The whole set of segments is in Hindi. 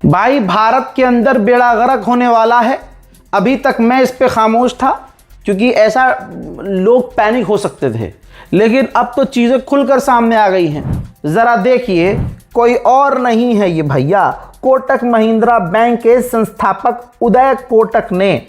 भाई भारत के अंदर बेड़ा गर्क होने वाला है। अभी तक मैं इस पे खामोश था क्योंकि ऐसा लोग पैनिक हो सकते थे, लेकिन अब तो चीज़ें खुलकर सामने आ गई हैं। ज़रा देखिए, कोई और नहीं है ये भैया, कोटक महिंद्रा बैंक के संस्थापक उदय कोटक ने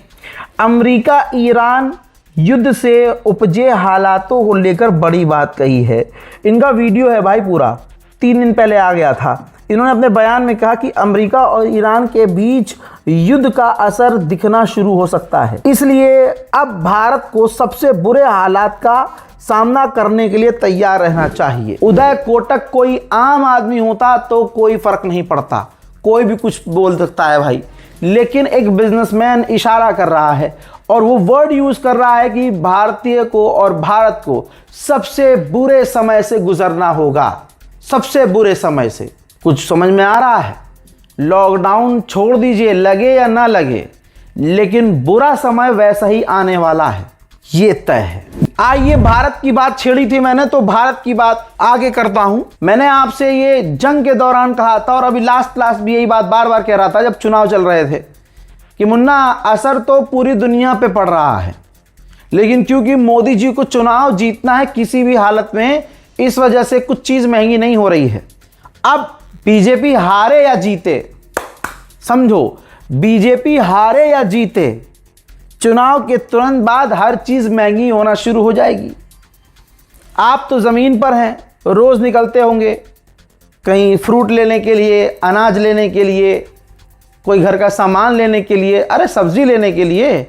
अमेरिका ईरान युद्ध से उपजे हालातों को लेकर बड़ी बात कही है। इनका वीडियो है भाई, पूरा 3 दिन पहले आ गया था। इन्होंने अपने बयान में कहा कि अमेरिका और ईरान के बीच युद्ध का असर दिखना शुरू हो सकता है, इसलिए अब भारत को सबसे बुरे हालात का सामना करने के लिए तैयार रहना चाहिए। उदय कोटक कोई आम आदमी होता तो कोई फर्क नहीं पड़ता, कोई भी कुछ बोल सकता है भाई, लेकिन एक बिजनेसमैन इशारा कर रहा है और वो वर्ड यूज कर रहा है कि भारतीय को और भारत को सबसे बुरे समय से गुजरना होगा। सबसे बुरे समय से कुछ समझ में आ रहा है? लॉकडाउन छोड़ दीजिए, लगे या ना लगे, लेकिन बुरा समय वैसा ही आने वाला है, ये तय है। आइए, भारत की बात छेड़ी थी मैंने, तो भारत की बात आगे करता हूं। मैंने आपसे ये जंग के दौरान कहा था और अभी लास्ट भी यही बात बार बार कह रहा था जब चुनाव चल रहे थे कि मुन्ना, असर तो पूरी दुनिया पे पड़ रहा है, लेकिन क्योंकि मोदी जी को चुनाव जीतना है किसी भी हालत में, इस वजह से कुछ चीज महंगी नहीं हो रही है। अब बीजेपी हारे या जीते, समझो, बीजेपी हारे या जीते, चुनाव के तुरंत बाद हर चीज महंगी होना शुरू हो जाएगी। आप तो जमीन पर हैं, रोज निकलते होंगे कहीं फ्रूट लेने के लिए, अनाज लेने के लिए, कोई घर का सामान लेने के लिए, अरे सब्जी लेने के लिए।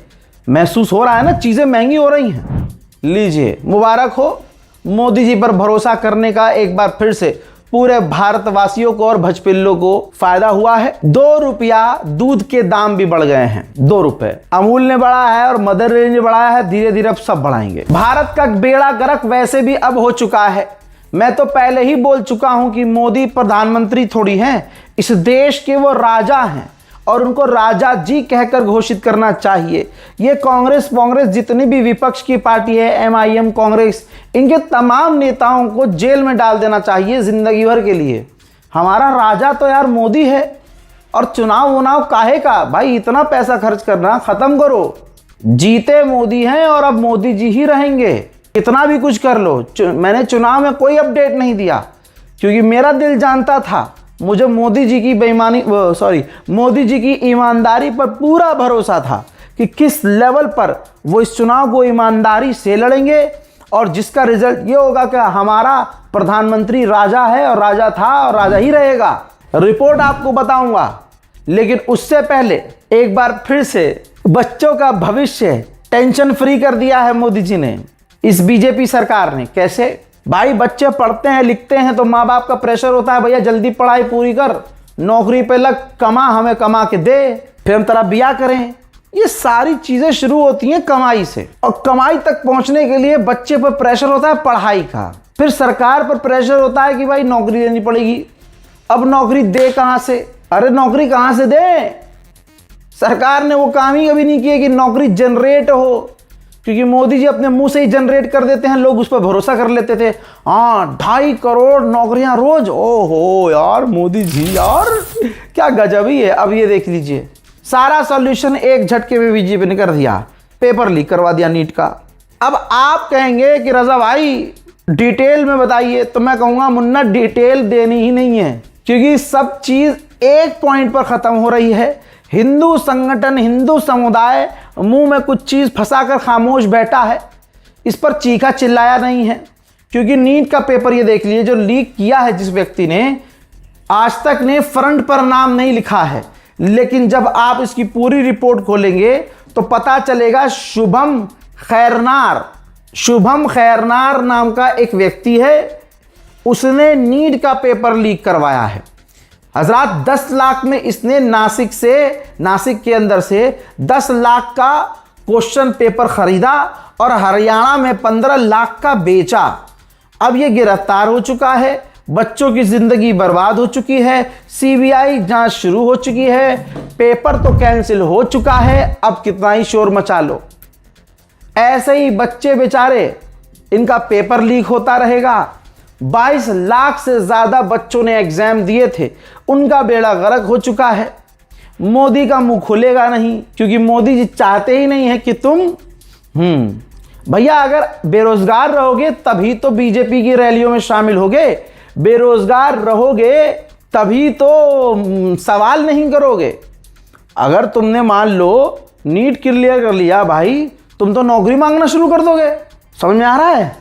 महसूस हो रहा है ना, चीजें महंगी हो रही हैं। लीजिए, मुबारक हो, मोदी जी पर भरोसा करने का एक बार फिर से पूरे भारतवासियों को और भजपिल्लों को फायदा हुआ है। 2 रुपया दूध के दाम भी बढ़ गए हैं, 2 रुपए अमूल ने बढ़ाया है और मदर डेयरी ने बढ़ाया है, धीरे धीरे अब सब बढ़ाएंगे। भारत का बेड़ा गर्क वैसे भी अब हो चुका है। मैं तो पहले ही बोल चुका हूं कि मोदी प्रधानमंत्री थोड़ी हैं, इस देश के वो राजा हैं और उनको राजा जी कहकर घोषित करना चाहिए। ये कांग्रेस जितनी भी विपक्ष की पार्टी है, MIM कांग्रेस, इनके तमाम नेताओं को जेल में डाल देना चाहिए जिंदगी भर के लिए। हमारा राजा तो यार मोदी है, और चुनाव काहे का भाई, इतना पैसा खर्च करना खत्म करो। जीते मोदी हैं और अब मोदी जी ही रहेंगे, कितना भी कुछ कर लो। मैंने चुनाव में कोई अपडेट नहीं दिया क्योंकि मेरा दिल जानता था, मुझे मोदी जी की मोदी जी की ईमानदारी पर पूरा भरोसा था कि किस लेवल पर वो इस चुनाव को ईमानदारी से लड़ेंगे और जिसका रिजल्ट ये होगा कि हमारा प्रधानमंत्री राजा है और राजा था और राजा ही रहेगा। रिपोर्ट आपको बताऊंगा, लेकिन उससे पहले एक बार फिर से बच्चों का भविष्य टेंशन फ्री कर दिया है मोदी जी ने, इस बीजेपी सरकार ने। कैसे भाई, बच्चे पढ़ते हैं लिखते हैं तो माँ बाप का प्रेशर होता है, भैया जल्दी पढ़ाई पूरी कर, नौकरी पे लग, कमा, हमें कमा के दे, फिर हम तेरा ब्याह करें। ये सारी चीजें शुरू होती हैं कमाई से, और कमाई तक पहुंचने के लिए बच्चे पर प्रेशर होता है पढ़ाई का, फिर सरकार पर प्रेशर होता है कि भाई नौकरी देनी पड़ेगी। अब नौकरी दे कहां से? अरे नौकरी कहां से दे? सरकार ने वो काम ही कभी नहीं किया कि नौकरी जनरेट हो, क्योंकि मोदी जी अपने मुंह से ही जनरेट कर देते हैं, लोग उस पर भरोसा कर लेते थे। हाँ, 2.5 करोड़ नौकरियां रोज, ओहो यार मोदी जी यार क्या गजब ही है। अब ये देख लीजिए, सारा सॉल्यूशन एक झटके में बीजेपी ने कर दिया, पेपर लीक करवा दिया नीट का। अब आप कहेंगे कि रजा भाई डिटेल में बताइए, तो मैं कहूंगा मुन्ना डिटेल देनी ही नहीं है, क्योंकि सब चीज एक पॉइंट पर खत्म हो रही है। हिंदू संगठन, हिंदू समुदाय मुंह में कुछ चीज फंसाकर खामोश बैठा है, इस पर चीखा चिल्लाया नहीं है। क्योंकि नीट का पेपर ये देख लीजिए, जो लीक किया है जिस व्यक्ति ने, आज तक ने फ्रंट पर नाम नहीं लिखा है, लेकिन जब आप इसकी पूरी रिपोर्ट खोलेंगे तो पता चलेगा शुभम खैरनार नाम का एक व्यक्ति है, उसने नीट का पेपर लीक करवाया है। हजरात 10 लाख में इसने नासिक के अंदर से 10 लाख का क्वेश्चन पेपर खरीदा और हरियाणा में 15 लाख का बेचा। अब ये गिरफ्तार हो चुका है, बच्चों की जिंदगी बर्बाद हो चुकी है, CBI जांच शुरू हो चुकी है, पेपर तो कैंसिल हो चुका है, अब कितना ही शोर मचा लो। ऐसे ही बच्चे बेचारे, इनका पेपर लीक होता रहेगा, 22 लाख से ज़्यादा बच्चों ने एग्ज़ाम दिए थे, उनका बेड़ा गर्क हो चुका है। मोदी का मुंह खुलेगा नहीं, क्योंकि मोदी जी चाहते ही नहीं है कि तुम भैया अगर बेरोजगार रहोगे तभी तो बीजेपी की रैलियों में शामिल होगे, बेरोजगार रहोगे तभी तो सवाल नहीं करोगे। अगर तुमने मान लो नीट क्लियर कर लिया भाई, तुम तो नौकरी मांगना शुरू कर दोगे। समझ में आ रहा है?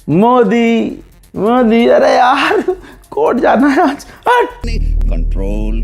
मोदी मोदी अरे यार कोर्ट जाना है आज। कंट्रोल